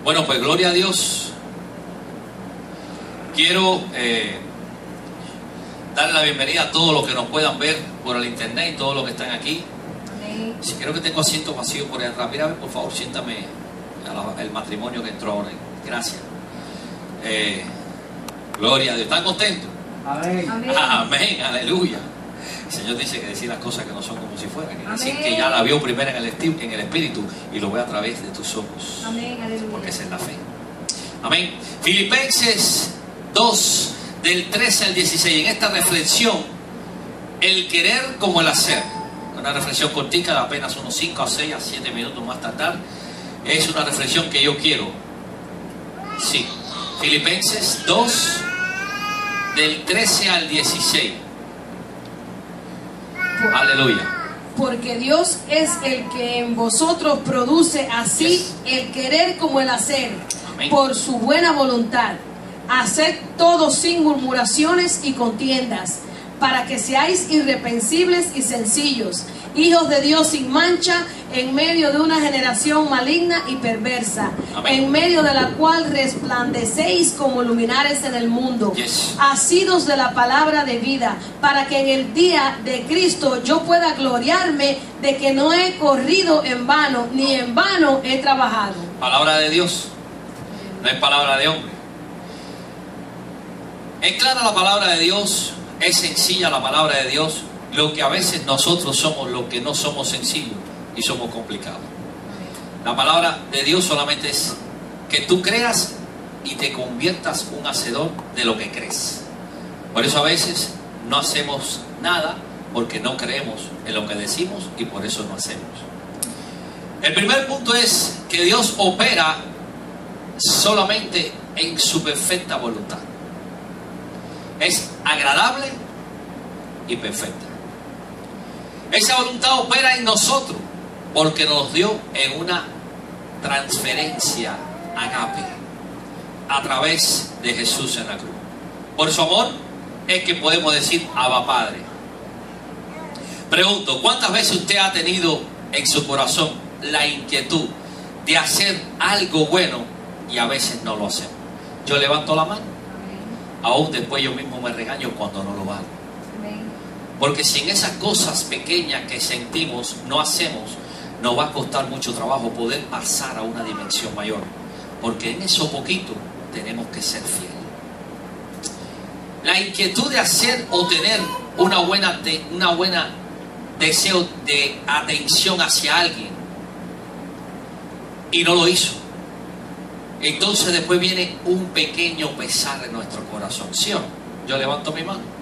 Bueno, pues gloria a Dios. Quiero darle la bienvenida a todos los que nos puedan ver por el internet y todos los que están aquí. Si creo que tengo asientos vacíos por ahí atrás, mira, por favor, siéntame el matrimonio que entró ahora. Gracias. Gloria a Dios. ¿Están contentos? Amén. Amén, aleluya. El Señor dice que decir las cosas que no son como si fueran. Quiere decir que ya la vio primero en el Espíritu y lo ve a través de tus ojos. Amén, aleluya. Porque esa es la fe. Amén. Filipenses 2, del 13 al 16. En esta reflexión, el querer como el hacer. Una reflexión cortica de apenas unos 5 a 6 a 7 minutos más tardar. Es una reflexión que yo quiero. Sí. Filipenses 2, del 13 al 16. Aleluya. Porque Dios es el que en vosotros produce así el querer como el hacer. Amén. Por su buena voluntad. Haced todo sin murmuraciones y contiendas, para que seáis irreprensibles y sencillos, hijos de Dios sin mancha, en medio de una generación maligna y perversa, Amén. en medio de la cual resplandecéis como luminares en el mundo, Yes. asidos de la palabra de vida, para que en el día de Cristo yo pueda gloriarme de que no he corrido en vano, ni en vano he trabajado. Palabra de Dios, no es palabra de hombre. Es clara la palabra de Dios, es sencilla la palabra de Dios. Lo que a veces nosotros somos, lo que no somos sencillos y somos complicados. La palabra de Dios solamente es que tú creas y te conviertas un hacedor de lo que crees. Por eso a veces no hacemos nada porque no creemos en lo que decimos y por eso no hacemos. El primer punto es que Dios opera solamente en su perfecta voluntad. Es agradable y perfecta. Esa voluntad opera en nosotros porque nos dio en una transferencia agape a través de Jesús en la cruz. Por su amor es que podemos decir Abba Padre. Pregunto, ¿cuántas veces usted ha tenido en su corazón la inquietud de hacer algo bueno y a veces no lo hacemos? Yo levanto la mano. Aún después yo mismo me regaño cuando no lo hago. Porque si en esas cosas pequeñas que sentimos no hacemos, nos va a costar mucho trabajo poder pasar a una dimensión mayor. Porque en eso poquito tenemos que ser fieles. La inquietud de hacer o tener una buena deseo de atención hacia alguien y no lo hizo. Entonces después viene un pequeño pesar en nuestro corazón. ¿Sí o no? Yo levanto mi mano.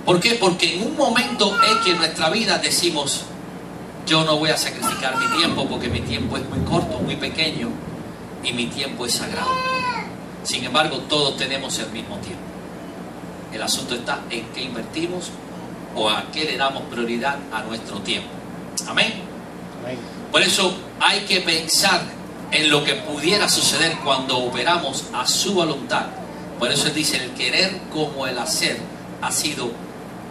¿Por qué? Porque en un momento es que en nuestra vida decimos, yo no voy a sacrificar mi tiempo porque mi tiempo es muy corto, muy pequeño y mi tiempo es sagrado. Sin embargo, todos tenemos el mismo tiempo. El asunto está en qué invertimos o a qué le damos prioridad a nuestro tiempo. Amén. Amén. Por eso hay que pensar en lo que pudiera suceder cuando operamos a su voluntad. Por eso él dice, el querer como el hacer ha sido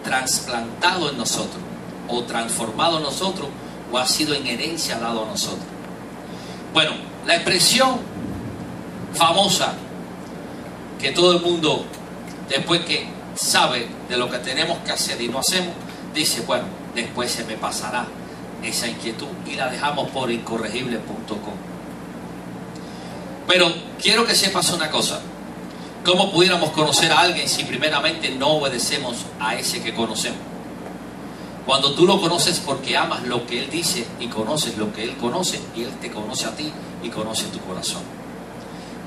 trasplantado en nosotros, o transformado en nosotros, o ha sido en herencia dado a nosotros. Bueno, la expresión famosa que todo el mundo, después que sabe de lo que tenemos que hacer y no hacemos, dice, bueno, después se me pasará esa inquietud, y la dejamos por incorregible.com. Pero quiero que sepas una cosa. ¿Cómo pudiéramos conocer a alguien si primeramente no obedecemos a ese que conocemos? Cuando tú lo conoces porque amas lo que él dice y conoces lo que él conoce, y él te conoce a ti y conoce tu corazón.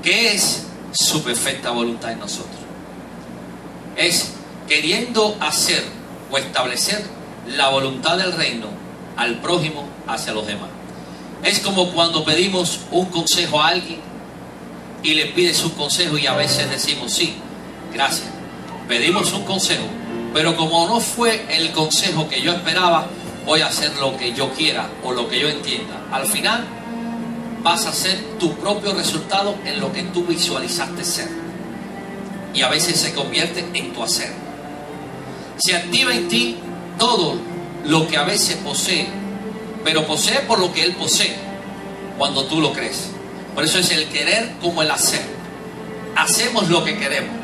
¿Qué es su perfecta voluntad en nosotros? Es queriendo hacer o establecer la voluntad del reino al prójimo hacia los demás. Es como cuando pedimos un consejo a alguien y le pides un consejo y a veces decimos sí, gracias, pedimos un consejo, pero como no fue el consejo que yo esperaba, voy a hacer lo que yo quiera o lo que yo entienda. Al final vas a hacer tu propio resultado en lo que tú visualizaste ser, y a veces se convierte en tu hacer. Se activa en ti todo lo que a veces posee, pero posee por lo que él posee cuando tú lo crees. Por eso es el querer como el hacer. Hacemos lo que queremos.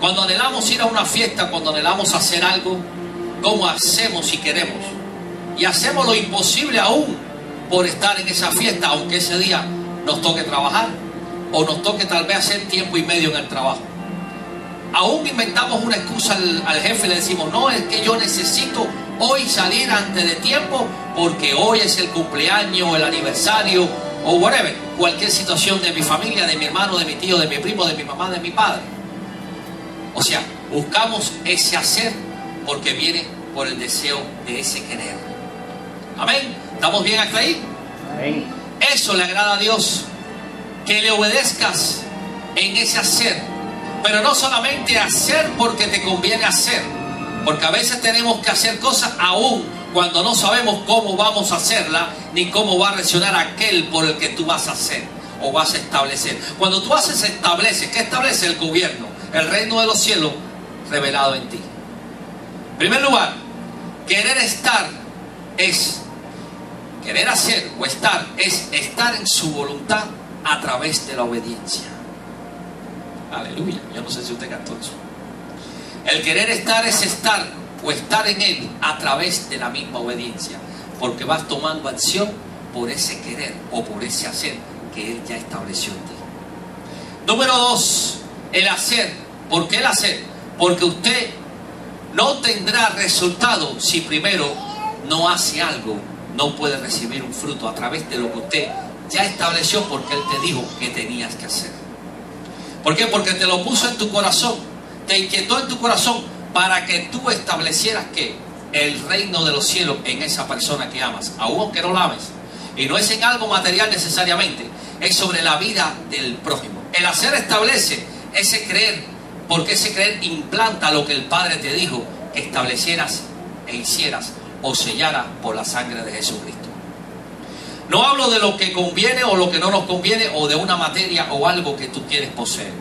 Cuando anhelamos ir a una fiesta, cuando anhelamos hacer algo, ¿cómo hacemos si queremos? Y hacemos lo imposible aún por estar en esa fiesta, aunque ese día nos toque trabajar o nos toque tal vez hacer tiempo y medio en el trabajo. Aún inventamos una excusa al jefe y le decimos, no, es que yo necesito hoy salir antes de tiempo porque hoy es el cumpleaños, el aniversario o whatever, cualquier situación de mi familia, de mi hermano, de mi tío, de mi primo, de mi mamá, de mi padre. O sea, buscamos ese hacer porque viene por el deseo de ese querer. Amén. ¿Estamos bien hasta ahí? Amén. Eso le agrada a Dios, que le obedezcas en ese hacer. Pero no solamente hacer porque te conviene hacer, porque a veces tenemos que hacer cosas aún cuando no sabemos cómo vamos a hacerla, ni cómo va a reaccionar aquel por el que tú vas a hacer o vas a establecer. Cuando tú haces, establece. ¿Qué establece? El gobierno, el reino de los cielos revelado en ti. En primer lugar, querer estar es, querer hacer o estar es estar en su voluntad a través de la obediencia. Aleluya. Yo no sé si usted cantó eso. El querer estar es estar o estar en Él a través de la misma obediencia, porque vas tomando acción por ese querer o por ese hacer que Él ya estableció en ti. Número 2, el hacer. ¿Por qué el hacer? Porque usted no tendrá resultado si primero no hace algo, no puede recibir un fruto a través de lo que usted ya estableció porque Él te dijo que tenías que hacer. ¿Por qué? Porque te lo puso en tu corazón, te inquietó en tu corazón para que tú establecieras que el reino de los cielos en esa persona que amas, aun aunque no la ames. Y no es en algo material necesariamente, es sobre la vida del prójimo. El hacer establece ese creer, porque ese creer implanta lo que el Padre te dijo que establecieras e hicieras o sellaras por la sangre de Jesucristo. No hablo de lo que conviene o lo que no nos conviene, o de una materia o algo que tú quieres poseer.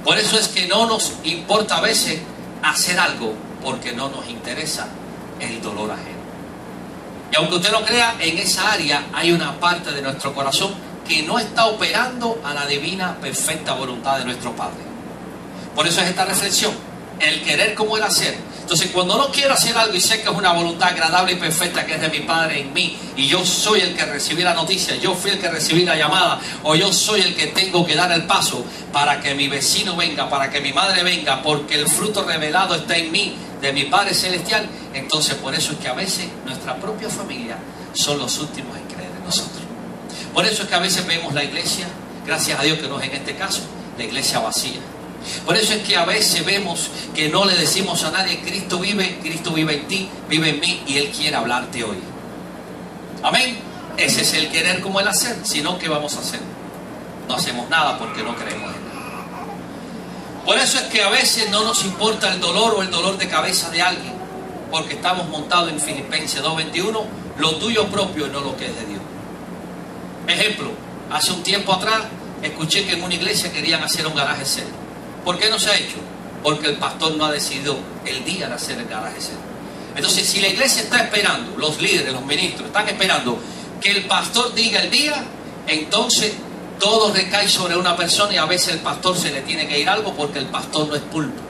Por eso es que no nos importa a veces hacer algo, porque no nos interesa el dolor ajeno. Y aunque usted no crea, en esa área hay una parte de nuestro corazón que no está operando a la divina, perfecta voluntad de nuestro Padre. Por eso es esta reflexión, el querer como el hacer. Entonces, cuando no quiero hacer algo y sé que es una voluntad agradable y perfecta que es de mi Padre en mí, y yo soy el que recibí la noticia, yo fui el que recibí la llamada, o yo soy el que tengo que dar el paso para que mi vecino venga, para que mi madre venga, porque el fruto revelado está en mí, de mi Padre Celestial, entonces por eso es que a veces nuestra propia familia son los últimos en creer en nosotros. Por eso es que a veces vemos la iglesia, gracias a Dios que no es en este caso, la iglesia vacía. Por eso es que a veces vemos que no le decimos a nadie, Cristo vive en ti, vive en mí, y Él quiere hablarte hoy. Amén. Ese es el querer como el hacer. Si no, ¿qué vamos a hacer? No hacemos nada porque no creemos en Él. Por eso es que a veces no nos importa el dolor o el dolor de cabeza de alguien, porque estamos montados en Filipenses 2:21, lo tuyo propio y no lo que es de Dios. Ejemplo, hace un tiempo atrás escuché que en una iglesia querían hacer un garaje cero. ¿Por qué no se ha hecho? Porque el pastor no ha decidido el día de hacer el garaje cero. Entonces, si la iglesia está esperando, los líderes, los ministros, están esperando que el pastor diga el día, entonces todo recae sobre una persona, y a veces el pastor se le tiene que ir algo porque el pastor no es pulpo.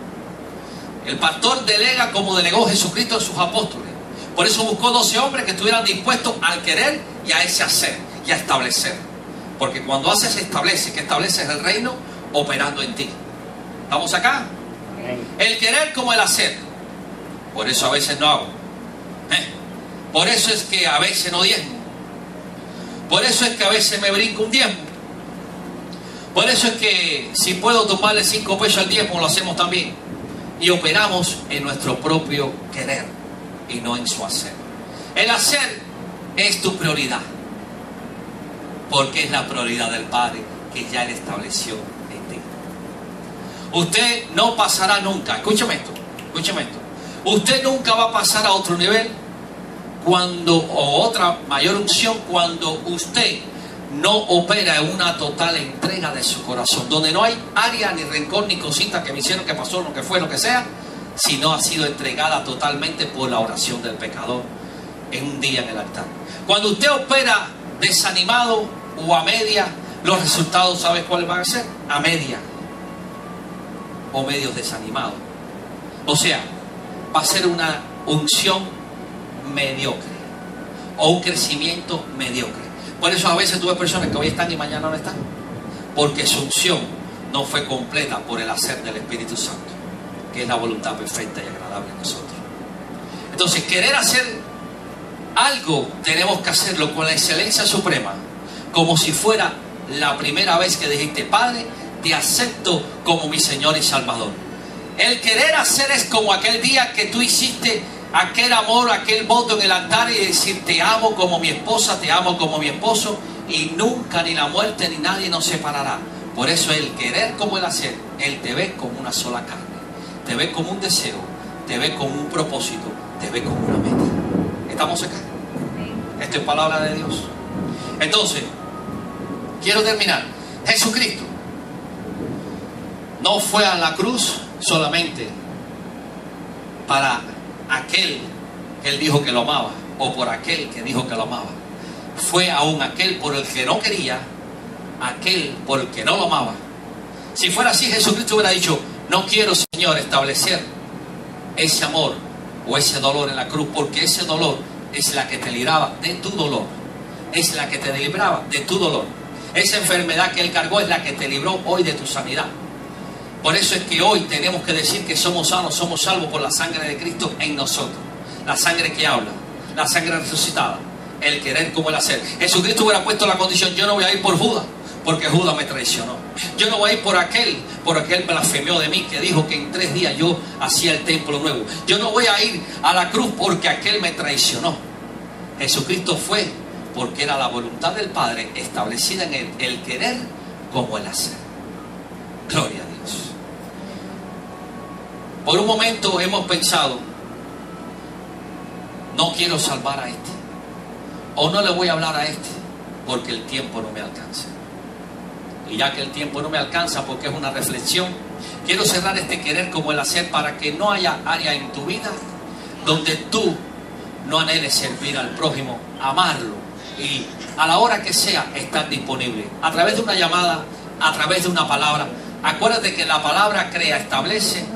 El pastor delega como delegó Jesucristo en sus apóstoles. Por eso buscó 12 hombres que estuvieran dispuestos al querer y a ese hacer y a establecer. Porque cuando haces, establece, que estableces el reino operando en ti. ¿Estamos acá? El querer como el hacer. Por eso a veces no hago. Por eso es que a veces no diezmo. Por eso es que a veces me brinco un diezmo. Por eso es que si puedo tomarle 5 pesos al diezmo, lo hacemos también. Y operamos en nuestro propio querer y no en su hacer. El hacer es tu prioridad, porque es la prioridad del Padre que ya Él estableció en ti. Usted no pasará nunca, escúchame esto. Usted nunca va a pasar a otro nivel o otra mayor unción cuando usted no opera en una total entrega de su corazón, donde no hay área, ni rencor, ni cosita que me hicieron, que pasó, lo que fue, lo que sea, sino ha sido entregada totalmente por la oración del pecador en un día en el altar. Cuando usted opera desanimado o a media, los resultados, ¿sabes cuáles van a ser? A media o medios desanimados. O sea, va a ser una unción mediocre o un crecimiento mediocre. Por eso a veces tú ves personas que hoy están y mañana no están, porque su unción no fue completa por el hacer del Espíritu Santo, que es la voluntad perfecta y agradable en nosotros. Entonces, querer hacer algo, tenemos que hacerlo con la excelencia suprema, como si fuera la primera vez que dijiste: Padre, te acepto como mi Señor y Salvador. El querer hacer es como aquel día que tú hiciste aquel amor, aquel voto en el altar y decir: te amo como mi esposa, te amo como mi esposo, y nunca ni la muerte ni nadie nos separará. Por eso el querer como el hacer, Él te ve como una sola carne, te ve como un deseo, te ve como un propósito, te ve como una meta. ¿Estamos acá? Esto es palabra de Dios. Entonces, quiero terminar. Jesucristo no fue a la cruz solamente para aquel que Él dijo que lo amaba, o por aquel que dijo que lo amaba. Fue aún aquel por el que no quería, aquel por el que no lo amaba. Si fuera así, Jesucristo hubiera dicho: no quiero, Señor, establecer ese amor o ese dolor en la cruz, porque ese dolor es la que te libraba de tu dolor, es la que te libraba de tu dolor. Esa enfermedad que Él cargó es la que te libró hoy de tu sanidad. Por eso es que hoy tenemos que decir que somos sanos, somos salvos por la sangre de Cristo en nosotros. La sangre que habla, la sangre resucitada, el querer como el hacer. Jesucristo hubiera puesto la condición: yo no voy a ir por Judas, porque Judas me traicionó. Yo no voy a ir por aquel blasfemió de mí, que dijo que en 3 días yo hacía el templo nuevo. Yo no voy a ir a la cruz porque aquel me traicionó. Jesucristo fue porque era la voluntad del Padre establecida en él, el querer como el hacer. Gloria a Dios. Por un momento hemos pensado: no quiero salvar a este, o no le voy a hablar a este porque el tiempo no me alcanza. Y ya que el tiempo no me alcanza, porque es una reflexión, quiero cerrar este querer como el hacer para que no haya área en tu vida donde tú no anheles servir al prójimo, amarlo y a la hora que sea estar disponible, a través de una llamada, a través de una palabra. Acuérdate que la palabra crea, establece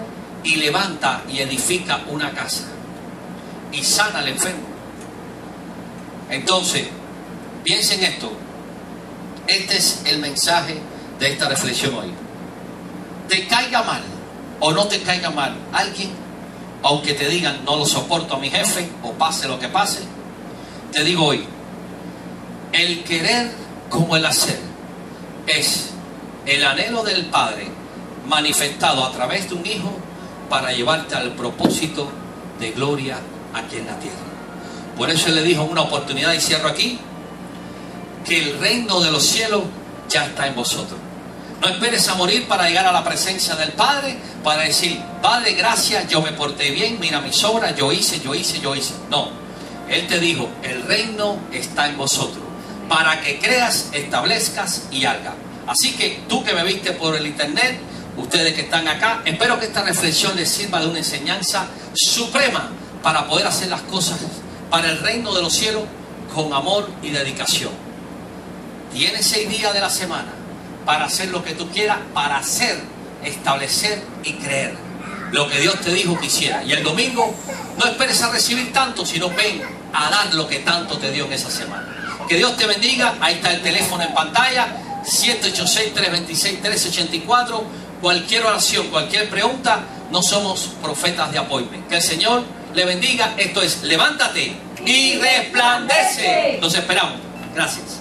y levanta y edifica una casa y sana al enfermo. Entonces, piensen esto. Este es el mensaje de esta reflexión hoy. Te caiga mal o no te caiga mal alguien, aunque te digan: no lo soporto a mi jefe, o pase lo que pase, te digo hoy: el querer como el hacer es el anhelo del Padre manifestado a través de un hijo para llevarte al propósito de gloria aquí en la tierra. Por eso Él le dijo en una oportunidad, y cierro aquí, que el reino de los cielos ya está en vosotros. No esperes a morir para llegar a la presencia del Padre, para decir: Padre, gracias, yo me porté bien, mira mis obras, yo hice. No, Él te dijo: el reino está en vosotros, para que creas, establezcas y hagas. Así que tú que me viste por el internet, ustedes que están acá, espero que esta reflexión les sirva de una enseñanza suprema para poder hacer las cosas para el reino de los cielos con amor y dedicación. Tienes 6 días de la semana para hacer lo que tú quieras, para hacer, establecer y creer lo que Dios te dijo que hiciera. Y el domingo no esperes a recibir tanto, sino ven a dar lo que tanto te dio en esa semana. Que Dios te bendiga. Ahí está el teléfono en pantalla: 786-326-1384. Cualquier oración, cualquier pregunta, no somos profetas de appointment. Que el Señor le bendiga. Esto es Levántate y Resplandece. Nos esperamos. Gracias.